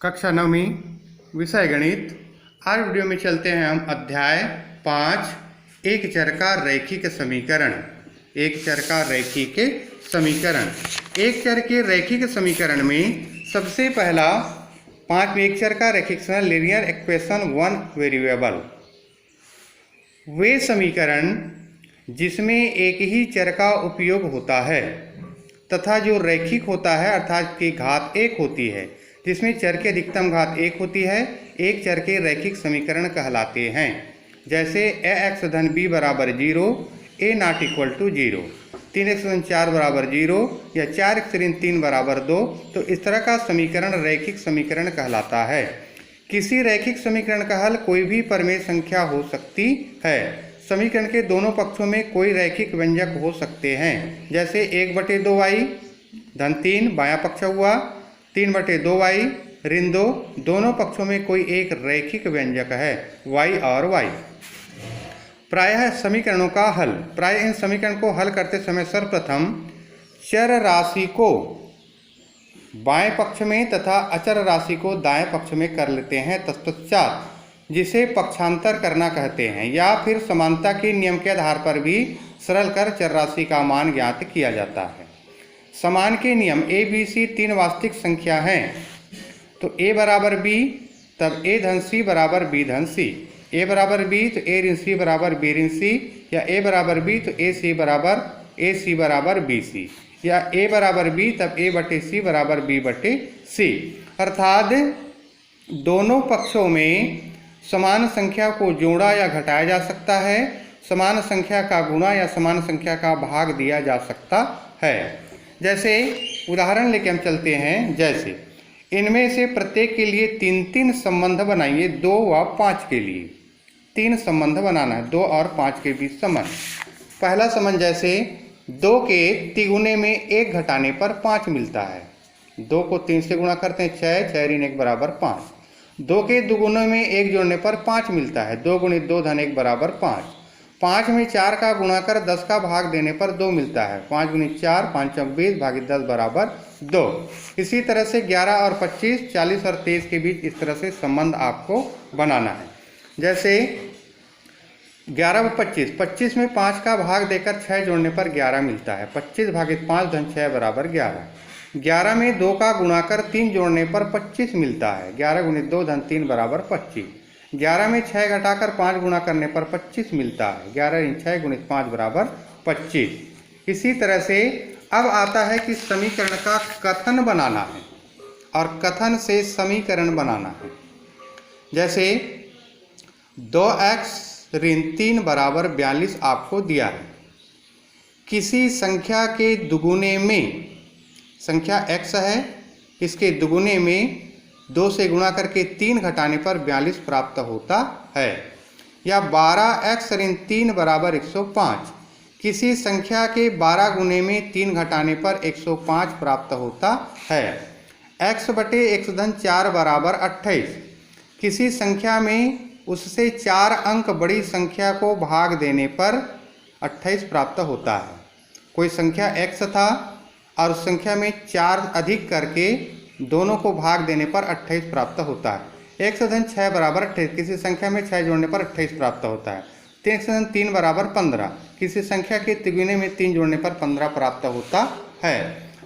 कक्षा 9वीं विषय गणित। आज वीडियो में चलते हैं हम अध्याय 5 एक चर का रैखिक समीकरण। एक चर का रैखिक समीकरण। एक चर के रैखिक समीकरण में सबसे पहला 5 में एक चर का रैखिक समीकरण लीनियर इक्वेशन वन वेरिएबल। वे समीकरण जिसमें एक ही चर का उपयोग होता है तथा जो रैखिक होता है अर्थात की घात 1 होती है, जिसमें चर की अधिकतम घात 1 होती है, एक चर के रैखिक समीकरण कहलाते हैं। जैसे ax धन b बराबर 0, a not equal to 0, 3x धन 4 बराबर 0 या 4x ऋण 3 बराबर 2, तो इस तरह का समीकरण रैखिक समीकरण कहलाता है। किसी रैखिक समीकरण का हल कोई भी परिमेय संख्या हो सकती है। समीकरण के दोनों पक्षों में कोई रैखिक व्यंजक हो सकते हैं। जैसे 1/2y धन 3 बायां पक्ष हुआ, 3/2y ऋण 2, दोनों पक्षों में कोई एक रैखिक व्यंजक है y और y। प्रायः समीकरणों का हल। प्रायः इन समीकरण को हल करते समय सर्वप्रथम चर राशि को बाएं पक्ष में तथा अचर राशि को दाएं पक्ष में कर लेते हैं। तत्पश्चात जिसे पक्षांतर करना कहते हैं, या फिर समानता के नियम के आधार पर भी सरल कर चर राशि का मान ज्ञात किया जाता है। समान के नियम a b c 3 वास्तविक संख्या हैं, तो a बराबर b तब a धन c बराबर b धन c, a बराबर b तो a ऋण c बराबर b ऋण c, या a बराबर b तो a c बराबर b c, या a बराबर b तब a बटे c बराबर b बटे c। अर्थात दोनों पक्षों में समान संख्या को जोड़ा या घटाया जा सकता है, समान संख्या का गुणा या समान संख्या का भाग दिया जा सकता है। जैसे उदाहरण लेके हम चलते हैं। जैसे इनमें से प्रत्येक के लिए 3 संबंध बनाइए। 2 व 5 के लिए 3 संबंध बनाना है, 2 और 5 के बीच संबंध। पहला संबंध जैसे 2 के तिगुने में 1 घटाने पर 5 मिलता है। 2 को 3 से गुणा करते हैं, 6 ऋण 1 बराबर 5। 2 के दुगुने में 1 जोड़ने पर 5 मिलता है, 2 गुणित 2 धन 1 बराबर 5। 5 में 4 का गुणा कर 10 का भाग देने पर 2 मिलता है, 5 गुणित 4 5 20 भागित 10 बराबर 2। इसी तरह से 11 और 25, 40 और 23 के बीच इस तरह से संबंध आपको बनाना है। जैसे 11 व 25, 25 में 5 का भाग देकर 6 जोड़ने पर 11 मिलता है, 25 भागित 5 धन 6 बराबर 11। 11 में 2 का गुणा कर 3 जोड़ने पर 25 मिलता है, 11 गुणित 2 धन 3 बराबर 25। 11 में 6 घटाकर 5 गुणा करने पर 25 मिलता है, 11 ऋण 6 गुणित 5 बराबर 25। इसी तरह से अब आता है कि समीकरण का कथन बनाना है और कथन से समीकरण बनाना है। जैसे 2x ऋण 3 बराबर 42 आपको दिया है। किसी संख्या के दुगुने में, संख्या x है, इसके दुगुने में 2 से गुणा करके 3 घटाने पर 42 प्राप्त होता है। या 12x ऋण 3 बराबर 105, किसी संख्या के 12 गुने में 3 घटाने पर 105 प्राप्त होता है। x बटे x धन 4 बराबर 28, किसी संख्या में उससे 4 अंक बड़ी संख्या को भाग देने पर 28 प्राप्त होता है। कोई संख्या x था और उस संख्या में 4 अधिक करके दोनों को भाग देने पर 28 प्राप्त होता है। x धन 6 बराबर 28, किसी संख्या में 6 जोड़ने पर 28 प्राप्त होता है। 3x धन 3 बराबर 15, किसी संख्या के तिगुने में 3 जोड़ने पर 15 प्राप्त होता है।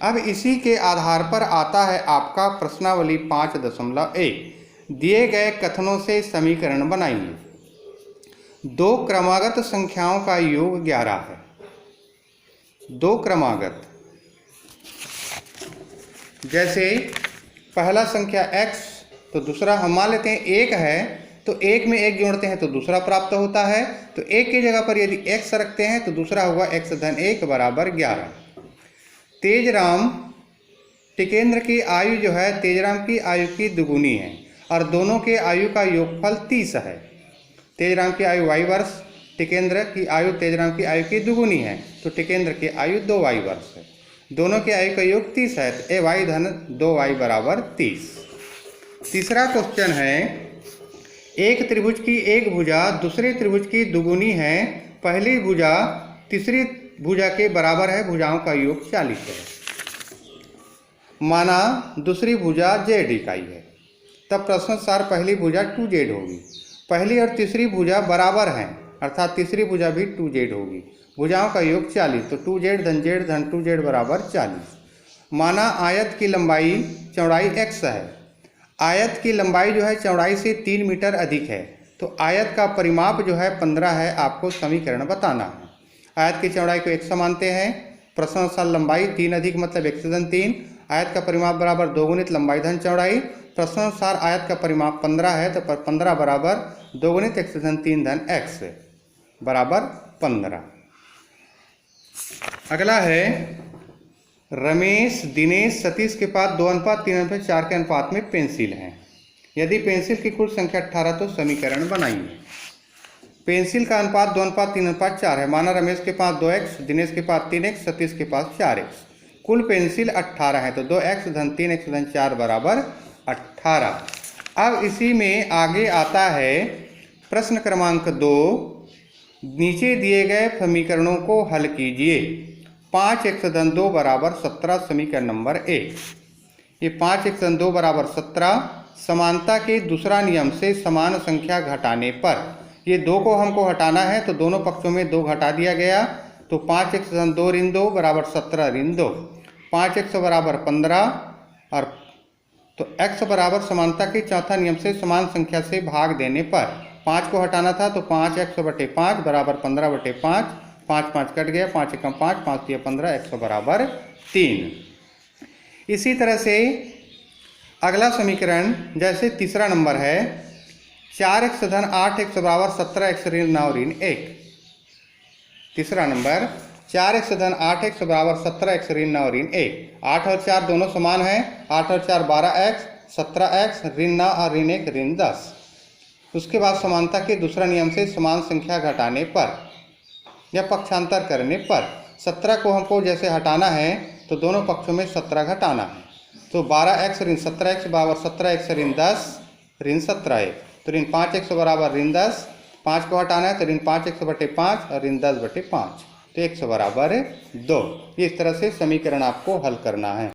अब इसी के आधार पर आता है आपका प्रश्नावली 5.1। दिए गए कथनों से समीकरण बनाइए। 2 क्रमागत संख्याओं का योग 11 है। 2 क्रमागत, जैसे पहला संख्या x तो दूसरा हम मान लेते हैं 1 है, तो 1 में 1 जोड़ते हैं तो दूसरा प्राप्त होता है। तो 1 की जगह पर यदि x रखते हैं तो दूसरा होगा x धन 1 बराबर 11। तेजराम टिकेंद्र की आयु जो है तेजराम की आयु की दुगुनी है और दोनों के आयु का योगफल 30 है। तेजराम की आयु y वर्ष, टिकेंद्र की आयु तेजराम की आयु की दुगुनी है, तो टिकेंद्र की आयु 2y वर्ष है। दोनों के आयु का योग 30 है, तो y धन 2y बराबर 30। तीसरा क्वेश्चन है, एक त्रिभुज की एक भुजा दूसरे त्रिभुज की दुगुनी है, पहली भुजा तीसरी भुजा के बराबर है, भुजाओं का योग 40 है। माना दूसरी भुजा z इकाई है। तब प्रश्नानुसार पहली भुजा 2z होगी। पहली और तीसरी भुजा बराबर हैं, अर्थात तीसरी भुजा भी 2z होगी। भुजाओं का योग 40, तो 2z धन z धन 2z बराबर 40। माना आयत की लंबाई चौड़ाई x है। आयत की लंबाई जो है चौड़ाई से 3 मीटर अधिक है, तो आयत का परिमाप जो है 15 है। आपको समीकरण बताना है। आयत की चौड़ाई को x मानते हैं। प्रश्नानुसार लंबाई 3 अधिक मतलब x धन 3, आयत का परिमाप बराबर 2 गुणित लंबाई धन चौड़ाई। प्रश्नानुसार आयत का परिमाप 15 है, तो 15 बराबर 2 गुणित x धन 3 धन x बराबर 15। अगला है रमेश, दिनेश, सतीश के पास 2:3:4 के अनुपात में पेंसिल हैं। यदि पेंसिल की कुल संख्या 18 तो समीकरण बनाइए। पेंसिल का अनुपात 2:3:4 है। माना रमेश के पास 2x, दिनेश के पास 3x, सतीश के पास 4x। कुल पेंसिल 18 है, तो 2x धन 3x धन 4 बराबर 18। अब इसी में आगे आता है प्रश्न क्रमांक 2। नीचे दिए गए समीकरणों को हल कीजिए। 5x धन 2 बराबर 17 समीकरण नंबर 1। ये 5x धन 2 बराबर 17 समानता के दूसरा नियम से समान संख्या घटाने पर, ये 2 को हमको हटाना है, तो दोनों पक्षों में 2 घटा दिया गया, तो 5x धन 2 ऋण 2 बराबर 17 ऋण 2। 5x बराबर 15 और तो x बराबर समानता के चौथा नियम से समान संख्या से भाग देने पर 5 को हटाना था, तो 5x/5 बराबर 15/5। 5 5 कट गया, 5 एकम 5, 5 3 15, x बराबर 3। इसी तरह से अगला समीकरण जैसे तीसरा नंबर है 4x धन 8x बराबर 17x ऋण 9 ऋण 1। तीसरा नंबर 4x धन 8x बराबर 17x ऋण 9 ऋण 1। 8 और 4 दोनों समान हैं। 8 और 4 12x, 17x ऋण 9 और ऋण 1 ऋण 10। उसके बाद समानता के दूसरा नियम से समान संख्या घटाने पर या पक्षांतर करने पर 17 को हमको जैसे हटाना है, तो दोनों पक्षों में 17 घटाना है, तो 12x ऋण 17x बराबर 17x ऋण 10 ऋण 17 तो ऋण 5x बराबर ऋण 10। 5 को हटाना है, तो ऋण 5x/5 और ऋण 10/5, तो x बराबर 2। इस तरह से समीकरण आपको हल करना है।